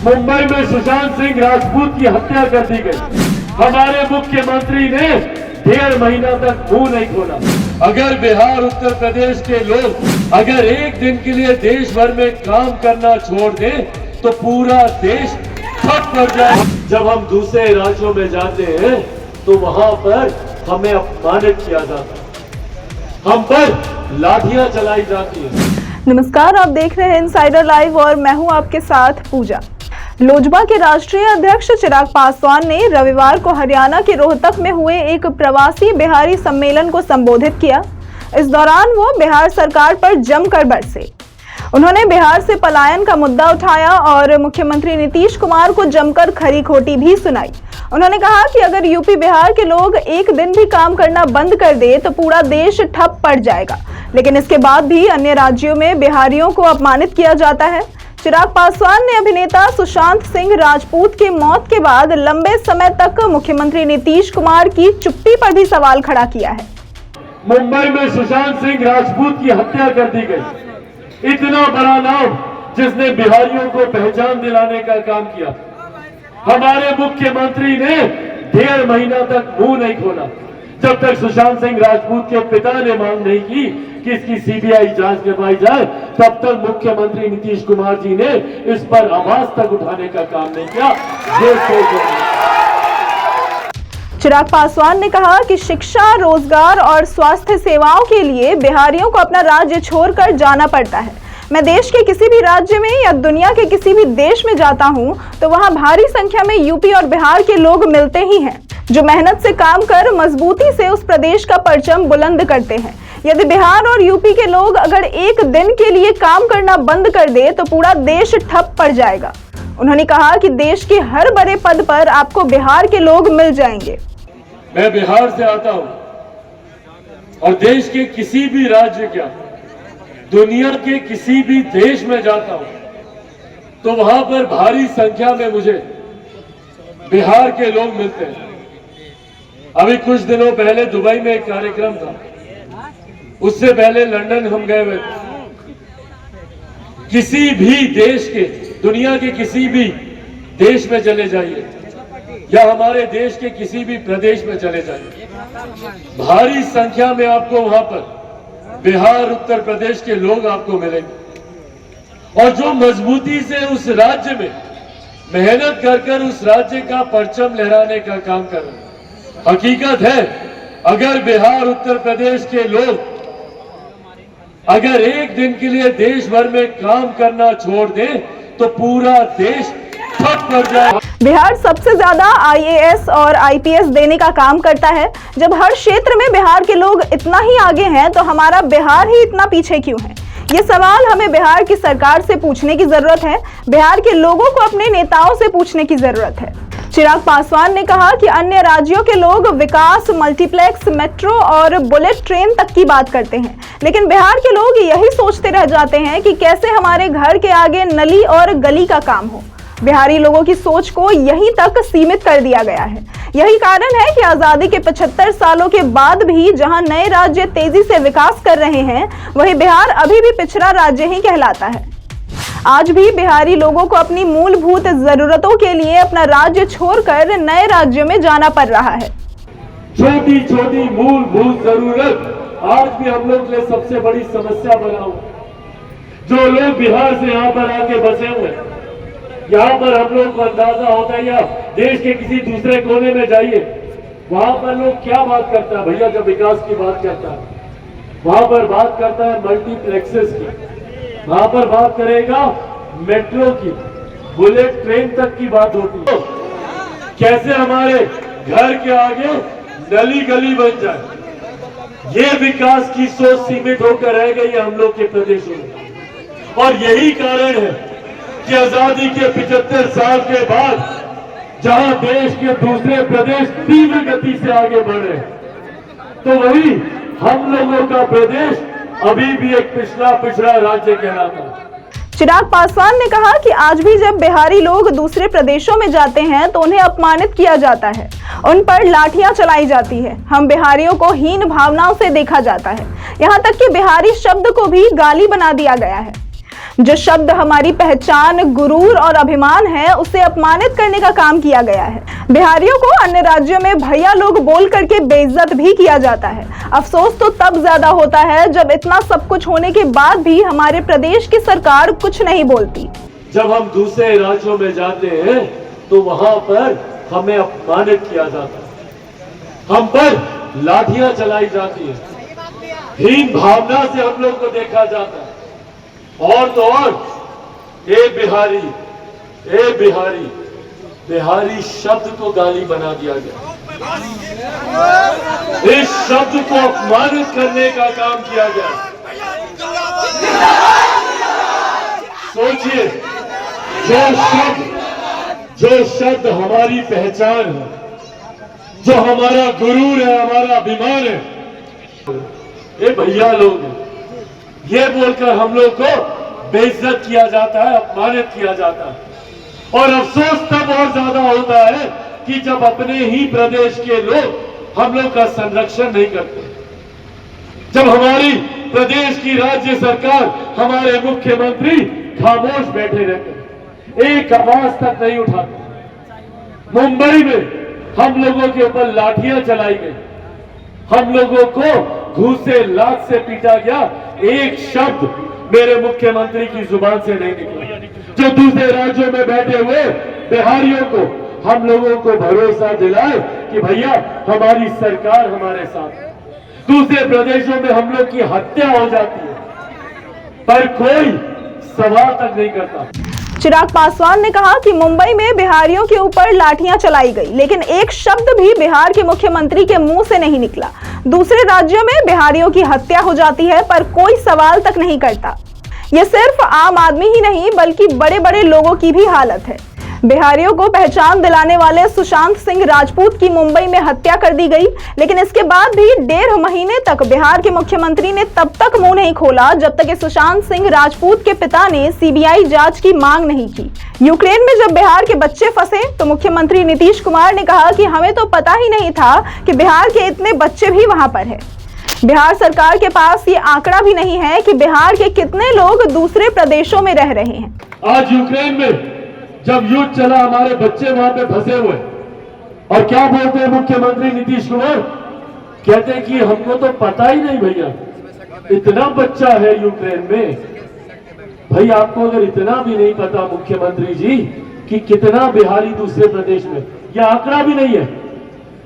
मुंबई में सुशांत सिंह राजपूत की हत्या कर दी गई। हमारे मुख्यमंत्री ने 1.5 महीना तक मुंह नहीं खोला। अगर बिहार उत्तर प्रदेश के लोग अगर एक दिन के लिए देश भर में काम करना छोड़ दें तो पूरा देश ठप पड़ जाए। जब हम दूसरे राज्यों में जाते हैं तो वहां पर हमें अपमानित किया जाता है, हम पर लाठियां चलाई जाती है। नमस्कार, आप देख रहे हैं इनसाइडर लाइव और मैं हूं आपके साथ पूजा। लोजपा के राष्ट्रीय अध्यक्ष चिराग पासवान ने रविवार को हरियाणा के रोहतक में हुए एक प्रवासी बिहारी सम्मेलन को संबोधित किया। इस दौरान वो बिहार सरकार पर जमकर बरसे। उन्होंने बिहार से पलायन का मुद्दा उठाया और मुख्यमंत्री नीतीश कुमार को जमकर खरी खोटी भी सुनाई। उन्होंने कहा कि अगर यूपी बिहार के लोग एक दिन भी काम करना बंद कर दे तो पूरा देश ठप पड़ जाएगा, लेकिन इसके बाद भी अन्य राज्यों में बिहारियों को अपमानित किया जाता है। चिराग पासवान ने अभिनेता सुशांत सिंह राजपूत की मौत के बाद लंबे समय तक मुख्यमंत्री नीतीश कुमार की चुप्पी पर भी सवाल खड़ा किया है। मुंबई में सुशांत सिंह राजपूत की हत्या कर दी गई। इतना बड़ा नाम जिसने बिहारियों को पहचान दिलाने का काम किया, हमारे मुख्यमंत्री ने 1.5 महीना तक मुंह नहीं खोला। जब तक सुशांत सिंह राजपूत के पिता ने मांग नहीं की कि इसकी सीबीआई जांच करवाई जाए, तब तक मुख्यमंत्री नीतीश कुमार जी ने इस पर आवाज तक उठाने का काम नहीं किया। ये चिराग पासवान ने कहा कि शिक्षा, रोजगार और स्वास्थ्य सेवाओं के लिए बिहारियों को अपना राज्य छोड़कर जाना पड़ता है। मैं देश के किसी भी राज्य में या दुनिया के किसी भी देश में जाता हूं तो वहां भारी संख्या में यूपी और बिहार के लोग मिलते ही हैं, जो मेहनत से काम कर मजबूती से उस प्रदेश का परचम बुलंद करते हैं। यदि बिहार और यूपी के लोग अगर एक दिन के लिए काम करना बंद कर दे तो पूरा देश ठप पड़ जाएगा। उन्होंने कहा कि देश के हर बड़े पद पर आपको बिहार के लोग मिल जाएंगे। मैं बिहार से आता हूं और देश के किसी भी राज्य क्या, दुनिया के किसी भी देश में जाता हूं तो वहां पर भारी संख्या में मुझे बिहार के लोग मिलते हैं। अभी कुछ दिनों पहले दुबई में एक कार्यक्रम था, उससे पहले लंदन हम गए हुए थे। किसी भी देश के, दुनिया के किसी भी देश में चले जाइए या हमारे देश के किसी भी प्रदेश में चले जाइए, भारी संख्या में आपको वहां पर बिहार उत्तर प्रदेश के लोग आपको मिलेंगे और जो मजबूती से उस राज्य में मेहनत कर उस राज्य का परचम लहराने का काम कर रहे हैं। हकीकत है, अगर बिहार उत्तर प्रदेश के लोग अगर एक दिन के लिए देश भर में काम करना छोड़ दें तो पूरा देश ठप पड़ जाए। बिहार सबसे ज्यादा IAS और IPS देने का काम करता है। जब हर क्षेत्र में बिहार के लोग इतना ही आगे हैं तो हमारा बिहार ही इतना पीछे क्यों है? ये सवाल हमें बिहार की सरकार से पूछने की जरूरत है। बिहार के लोगों को अपने नेताओं से पूछने की जरूरत है। चिराग पासवान ने कहा कि अन्य राज्यों के लोग विकास, मल्टीप्लेक्स, मेट्रो और बुलेट ट्रेन तक की बात करते हैं, लेकिन बिहार के लोग यही सोचते रह जाते हैं कि कैसे हमारे घर के आगे नली और गली का काम हो। बिहारी लोगों की सोच को यहीं तक सीमित कर दिया गया है। यही कारण है कि आजादी के 75 सालों के बाद भी जहां नए राज्य तेजी से विकास कर रहे हैं, वहीं बिहार अभी भी पिछड़ा राज्य ही कहलाता है। आज भी बिहारी लोगों को अपनी मूलभूत जरूरतों के लिए अपना राज्य छोड़कर नए राज्यों में जाना पड़ रहा है। छोटी छोटी मूलभूत जरूरत आज भी हम लोग के लिए सबसे बड़ी समस्या बना हुआ। जो लोग बिहार से यहाँ पर आके बसे हुए, यहाँ पर हम लोग को अंदाजा होता है, या देश के किसी दूसरे कोने में जाइए, वहां पर लोग क्या बात करता है भैया, जब विकास की बात करता है वहां पर बात करता है मल्टीप्लेक्सेस की, वहां पर बात करेगा मेट्रो की, बुलेट ट्रेन तक की बात होती है। कैसे हमारे घर के आगे नली गली बन जाए, ये विकास की सोच सीमित होकर रह गई है हम लोग के प्रदेशों में। और यही कारण है कि आजादी के 75 साल के बाद जहां देश के दूसरे प्रदेश तीव्र गति से आगे बढ़ रहे हैं, तो वही हम लोगों का प्रदेश अभी भी एक पिछड़ा राज्य कहलाता है। चिराग पासवान ने कहा कि आज भी जब बिहारी लोग दूसरे प्रदेशों में जाते हैं तो उन्हें अपमानित किया जाता है, उन पर लाठियां चलाई जाती है। हम बिहारियों को हीन भावनाओं से देखा जाता है, यहाँ तक कि बिहारी शब्द को भी गाली बना दिया गया है। जो शब्द हमारी पहचान, गुरूर और अभिमान है, उसे अपमानित करने का काम किया गया है। बिहारियों को अन्य राज्यों में भैया लोग बोल करके बेइज्जत भी किया जाता है। अफसोस तो तब ज्यादा होता है जब इतना सब कुछ होने के बाद भी हमारे प्रदेश की सरकार कुछ नहीं बोलती। जब हम दूसरे राज्यों में जाते हैं तो वहां पर हमें अपमानित किया जाता है, हम पर लाठियां चलाई जाती है, हीन भावना से हम लोग को देखा जाता है। और तो और ए बिहारी, बिहारी शब्द को गाली बना दिया गया। इस शब्द को अपमानित करने का काम किया गया। सोचिए, जो शब्द हमारी पहचान है, जो हमारा गुरूर है, हमारा अभिमान है, ये भैया लोग हैं, ये बोलकर हम लोग को बेइज्जत किया जाता है, अपमानित किया जाता है। और अफसोस तब और ज्यादा होता है कि जब अपने ही प्रदेश के लोग हम लोग का संरक्षण नहीं करते, जब हमारी प्रदेश की राज्य सरकार, हमारे मुख्यमंत्री खामोश बैठे रहते हैं, एक आवाज तक नहीं उठाते। मुंबई में हम लोगों के ऊपर लाठियां चलाई गई, हम लोगों को घूसे लात से पीटा गया, एक शब्द मेरे मुख्यमंत्री की जुबान से नहीं निकला। जो दूसरे राज्यों में बैठे हुए बिहारियों को हम लोगों को भरोसा दिलाए कि भैया हमारी सरकार हमारे साथ। दूसरे प्रदेशों में हम लोग की हत्या हो जाती है पर कोई सवाल तक नहीं करता। चिराग पासवान ने कहा कि मुंबई में बिहारियों के ऊपर लाठियां चलाई गई, लेकिन एक शब्द भी बिहार के मुख्यमंत्री के मुंह से नहीं निकला। दूसरे राज्यों में बिहारियों की हत्या हो जाती है पर कोई सवाल तक नहीं करता। ये सिर्फ आम आदमी ही नहीं बल्कि बड़े बड़े लोगों की भी हालत है। बिहारियों को पहचान दिलाने वाले सुशांत सिंह राजपूत की मुंबई में हत्या कर दी गई, लेकिन इसके बाद भी 1.5 महीने तक बिहार के मुख्यमंत्री ने तब तक मुंह नहीं खोला जब तक कि सुशांत सिंह राजपूत के पिता ने सीबीआई जांच की मांग नहीं की। यूक्रेन में जब बिहार के बच्चे फंसे तो मुख्यमंत्री नीतीश कुमार ने कहा कि हमें तो पता ही नहीं था कि बिहार के इतने बच्चे भी वहां पर है। बिहार सरकार के पास ये आंकड़ा भी नहीं है कि बिहार के कितने लोग दूसरे प्रदेशों में रह रहे हैं। आज यूक्रेन में जब युद्ध चला, हमारे बच्चे वहां पे फंसे हुए, और क्या बोलते हैं मुख्यमंत्री नीतीश कुमार? कहते हैं कि हमको तो पता ही नहीं भैया, इतना बच्चा है यूक्रेन में। भाई आपको अगर इतना भी नहीं पता मुख्यमंत्री जी कि कितना बिहारी दूसरे प्रदेश में, यह आंकड़ा भी नहीं है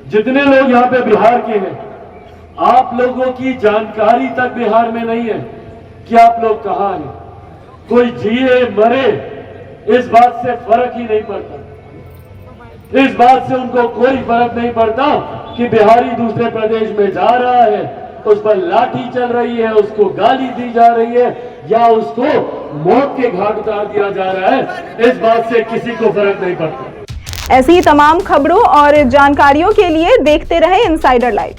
जितने लोग यहाँ पे बिहार के हैं, आप लोगों की जानकारी तक बिहार में नहीं है कि आप लोग कहाँ हैं। कोई जिए मरे इस बात से फर्क ही नहीं पड़ता, इस बात से उनको कोई फर्क नहीं पड़ता कि बिहारी दूसरे प्रदेश में जा रहा है, उस पर लाठी चल रही है, उसको गाली दी जा रही है या उसको मौत के घाट उतार दिया जा रहा है, इस बात से किसी को फर्क नहीं पड़ता। ऐसी तमाम खबरों और जानकारियों के लिए देखते रहे इनसाइडर लाइव।